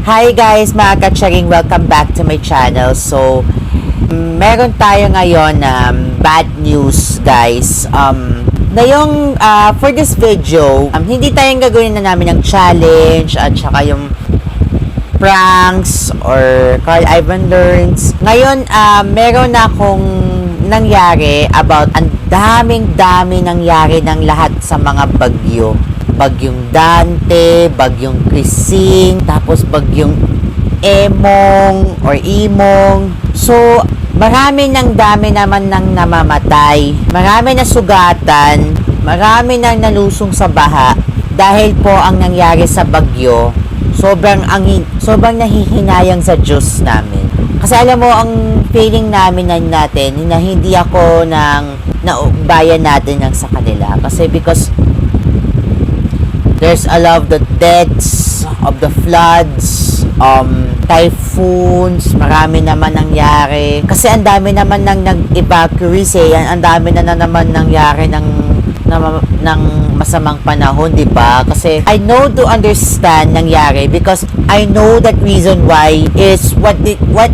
Hi guys, mga kacharing, welcome back to my channel. So, meron tayo ngayon bad news guys. For this video, hindi tayong gagawin na namin ng challenge at saka yung pranks or Carl Ivan Learns. Ngayon, meron akong nangyari about ang daming nangyari ng lahat sa mga bagyo. Bagyong Dante, bagyong Krising, tapos bagyong Emong or Imong. So, dami naman nang namamatay. Marami na sugatan, marami nang nalusong sa baha dahil po ang nangyari sa bagyo. Sobrang nahihinayang sa Diyos namin. Kasi alam mo, ang feeling natin na hindi ako naugbayan natin ng sa kanila. Kasi because there's a lot of the deaths of the floods, typhoons, marami naman nangyari. Kasi ang dami naman nang nag-evacuate ang dami na naman nangyari ng masamang panahon, di ba? Kasi I know to understand nangyari because I know that reason why is what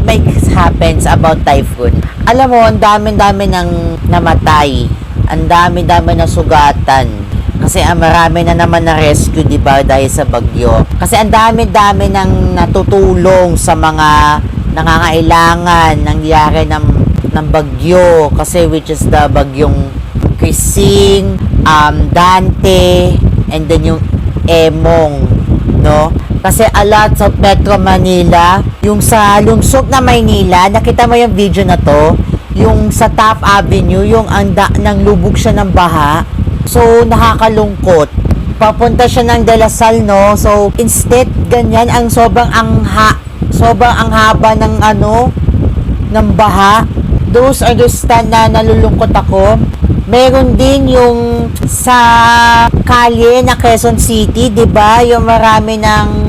makes happens about typhoon. Alam mo, ang dami nang namatay, ang dami na sugatan. Kasi marami na naman na rescue, di ba, dahil sa bagyo. Kasi ang dami nang natutulong sa mga nangangailangan nangyari ng bagyo. Kasi which is the bagyong Krising, Dante, and then yung Emong, no? Kasi a lot sa Metro Manila, yung sa lungsod na Maynila, nakita mo yung video na to, yung sa Taft Avenue, yung nang lubog siya ng baha. So, nakakalungkot. Papunta siya ng De La Salle, no? So, instead, ganyan, sobrang ang haba ng baha. Those understand na nalulungkot ako. Meron din yung sa kalye na Quezon City, di ba? Yung marami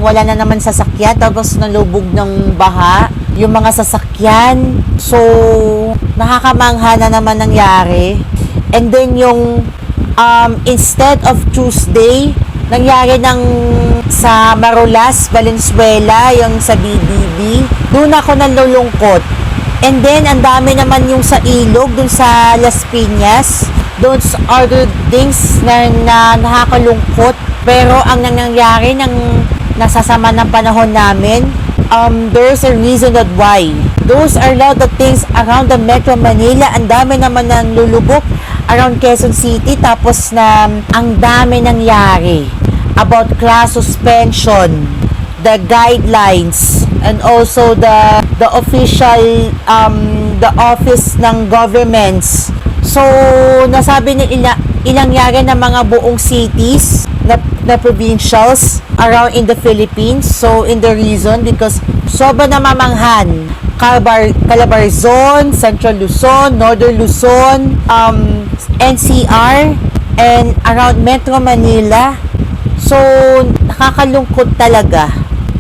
wala na naman sasakyan, tapos nalubog ng baha. Yung mga sasakyan. So, nakakamangha na naman nangyari. And then yung instead of Tuesday, nangyari sa Marulas, Valenzuela, yung sa BDB. Doon ako nalulungkot. And then, ang dami naman yung sa Ilog, dun sa Las Piñas. Those other things na nakakalungkot. Pero ang nangyari nasasama ng panahon namin, there's a reason that why. Those are a lot of things around the Metro Manila. Ang dami naman ng lulubog around Quezon City. Tapos ang dami nangyari about class suspension, the guidelines, and also the official the office ng governments. So nasabi ilang yari ng mga buong cities na provincials around in the Philippines. So in the reason because sobrang namamanghan, Calabarzon, Central Luzon, Northern Luzon, NCR, and around Metro Manila. So nakakalungkot talaga.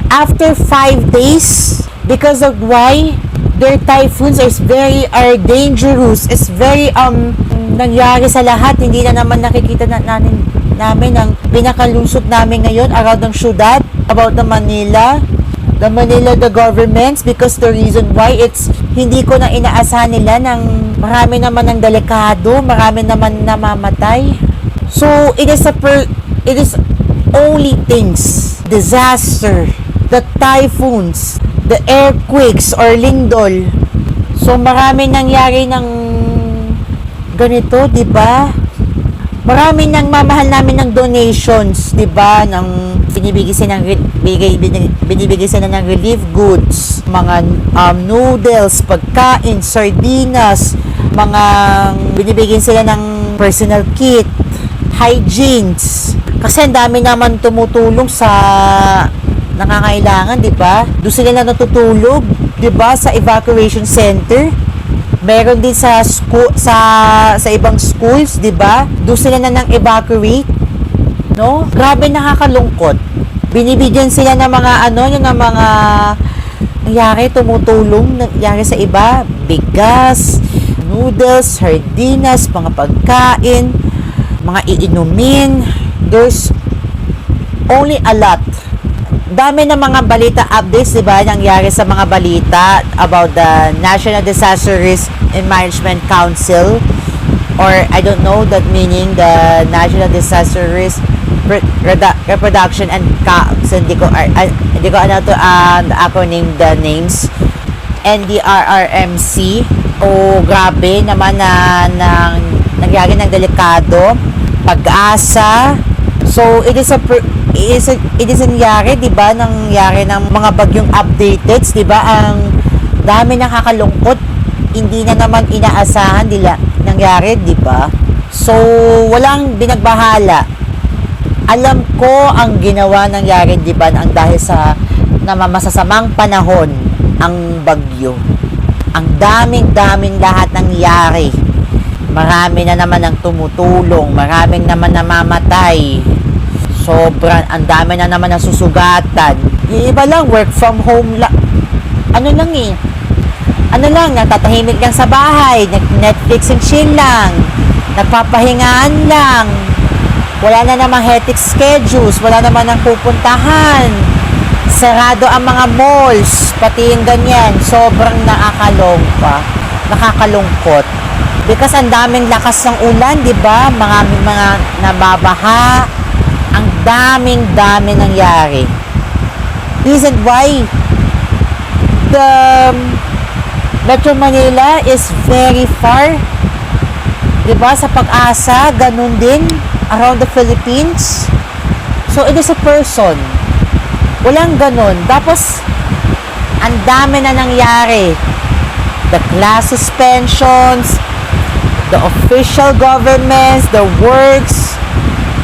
After 5 days, because of why their typhoons are dangerous, is very nangyari sa lahat. Hindi na naman nakikita namin ang pinakalusot namin ngayon around ng syudad, about the Manila, the governments, because the reason why hindi ko na inaasahan nila marami naman ng delikado, marami naman namamatay. So it is only things, disaster, the typhoons, the earthquakes or lindol. So marami nangyari ng ganito, di ba? Marami nang mamahal namin ng donations, di ba? Binibigay sila ng relief goods, mga noodles, pagkain, sardinas, binibigyan sila ng personal kit, hygienes. Kasi ang dami naman tumutulong sa nangangailangan, di ba? Doon sila na natutulog, di ba? Sa evacuation center. Meron din sa ibang schools, di ba? Doon sila na nang evacuate. No? Grabe, nakakalungkot. Binibigyan sila ng mga nangyari, tumutulong, nangyari sa iba, bigas, noodles, sardinas, mga pagkain, mga iinumin. There's only a lot dami ng mga balita updates, di ba, nangyari sa mga balita about the National Disaster Risk and Management Council, or I don't know that meaning, the National Disaster Risk Reproduction and Council, hindi ko ano to, the acronym, the names, NDRRMC. O grabe naman na nangyari ng delikado. Pag-asa. So it is nangyari, 'di ba? Nangyari ng mga bagyong updated, 'di ba? Ang dami nakakalungkot. Hindi na naman inaasahan nila nangyari, 'di ba? So walang binagbahala. Alam ko ang ginawa nangyari, 'di ba? Ang dahil sa masasamang panahon ang bagyo. Ang daming lahat nangyari. Marami na naman ang tumutulong, maraming naman namamatay. Sobrang, ang dami na naman ang susugatan. Yung iba lang, work from home lang. Ano lang, natatahimik lang sa bahay, Netflix and chill lang, nagpapahingaan lang. Wala na namang hectic schedules, wala naman ang pupuntahan. Sarado ang mga malls, pati yung ganyan. Sobrang nakakalungkot. Because ang daming lakas ng ulan, di ba? Mga nababaha. Ang daming nangyari. Reason why the Metro Manila is very far. Di ba? Sa Pag-asa, ganun din. Around the Philippines. So, it is a person. Walang ganun. Tapos, ang dami na nangyari. The class suspensions, the official governments, the works,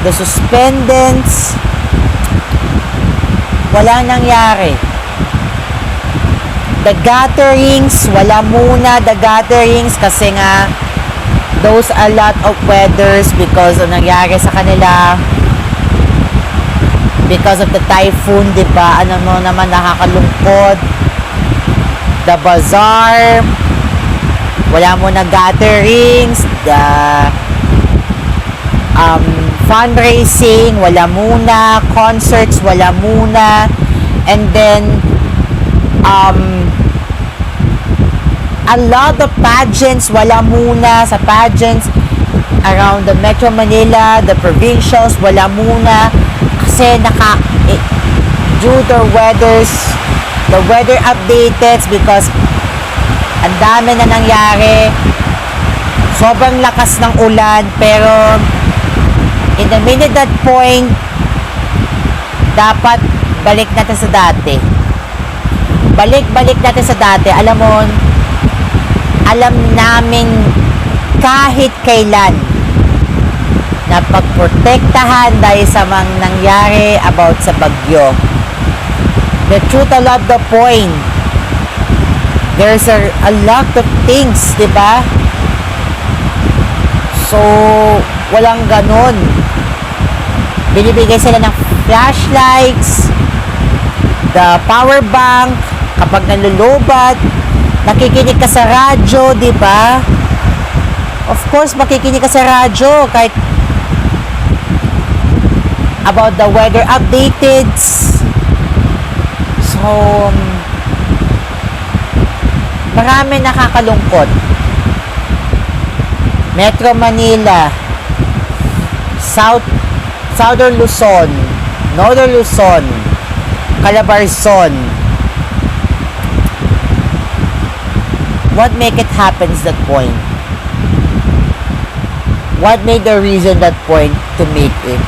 the suspendents. Walang nangyari. The gatherings, wala muna the gatherings kasi nga those a lot of weathers because of nangyari sa kanila. Because of the typhoon, di ba? Ano mo naman, nakakalungkot. The bazaar, wala mo na gatherings. The fundraising, wala muna. Concerts, wala muna. And then, a lot of pageants, wala muna sa pageants around the Metro Manila, the provincials, wala muna. Kasi due to the weather updated because ang dami na nangyari, sobrang lakas ng ulan, pero in the minute that point, dapat balik natin sa dati. Balik natin sa dati. Alam namin kahit kailan na pagprotektahan dahil sa mga nangyari about sa bagyo. The truth, a lot the point. There's a lot of things, di ba? So, walang ganon. Binibigay sila ng flashlights, the power bank, kapag nalulubat, nakikinig ka sa radyo, di ba? Of course, makikinig ka sa radyo kahit about the weather updated. So, marami nakakalungkot. Metro Manila, Southern Luzon, Northern Luzon, Calabarzon. What make it happen is that point? What made the reason that point to make it?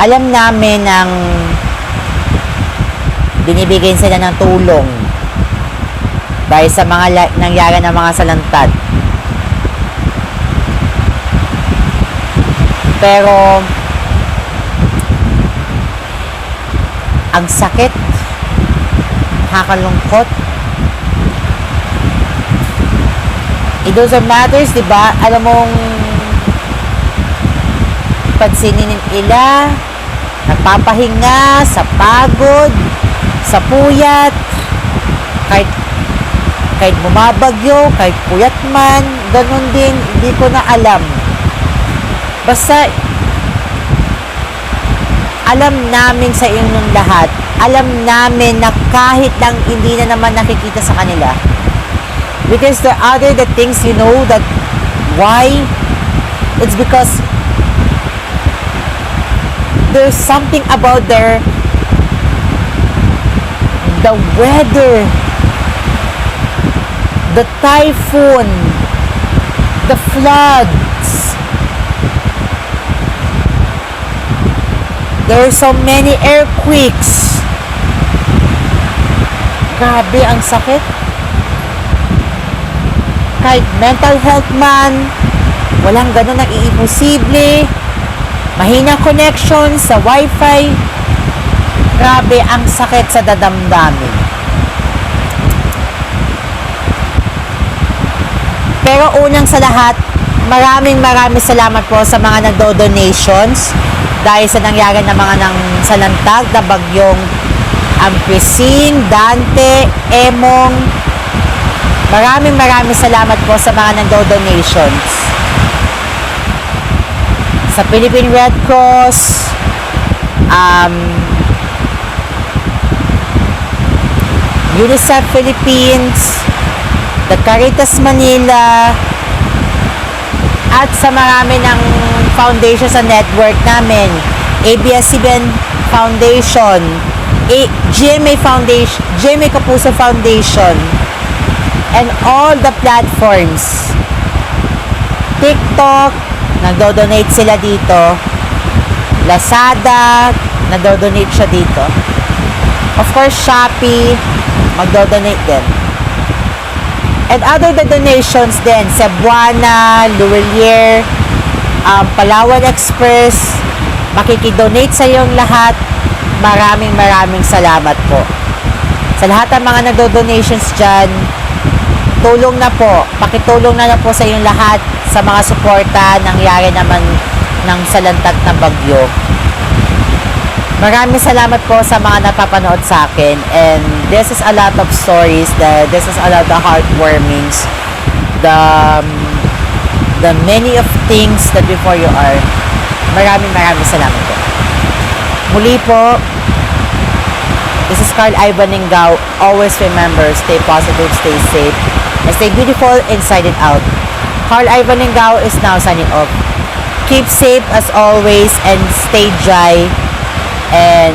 Alam namin ng binibigyan sila ng tulong dahil sa mga nangyari ng mga salantad. Pero ang sakit, nakakalungkot. It doesn't matters, di ba? Alam mong pansinin nila, nagpapahinga sa pagod, sa puyat, kahit bumabagyo, kahit puyat man, ganun din, hindi ko na alam. Basta, alam namin sa inyong lahat, alam namin na kahit lang hindi na naman nakikita sa kanila. Because there are the things you know that why? It's because there's something about the weather, the typhoon, the floods. There are so many earthquakes. Grabe, ang sakit. Kahit mental health man, walang ganun na iimposible. Mahina connection sa wifi. Grabe, ang sakit sa dadamdamin. Pero unang sa lahat, maraming salamat po sa mga nagdo-donations dahil sa nangyari na mga nang salantag na bagyong Ampesing, Dante, Emong. Maraming salamat po sa mga nagdo-donations. Sa Philippine Red Cross, UNICEF Philippines, the Caritas Manila, at sa marami ng foundation sa network namin, ABS-CBN Foundation, GMA Foundation, GMA Kapuso Foundation, and all the platforms. TikTok, nagdo-donate sila dito. Lazada, nagdo-donate siya dito. Of course, Shopee, magdo-donate din. And other the donations din, Cebuana, Luwelier, Palawan Express, makikidonate sa iyong lahat. Maraming salamat po. Sa lahat ng mga nagdo-donations dyan, tulong na po, pakitulong na po sa iyong lahat sa mga suporta nangyari naman ng salantag na bagyo. Maraming salamat po sa mga napapanood sa akin, and this is a lot of stories, this is a lot of heartwarmings, the many of things that before you are. Maraming salamat po. Muli po, this is Carl Ivan Ningao. Always remember, stay positive, stay safe, and stay beautiful inside and out. Carl Ivan Ningao is now signing off. Keep safe as always and stay dry. And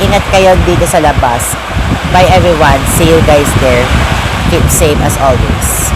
ingat kayo dito sa labas. Bye everyone. See you guys there. Keep safe as always.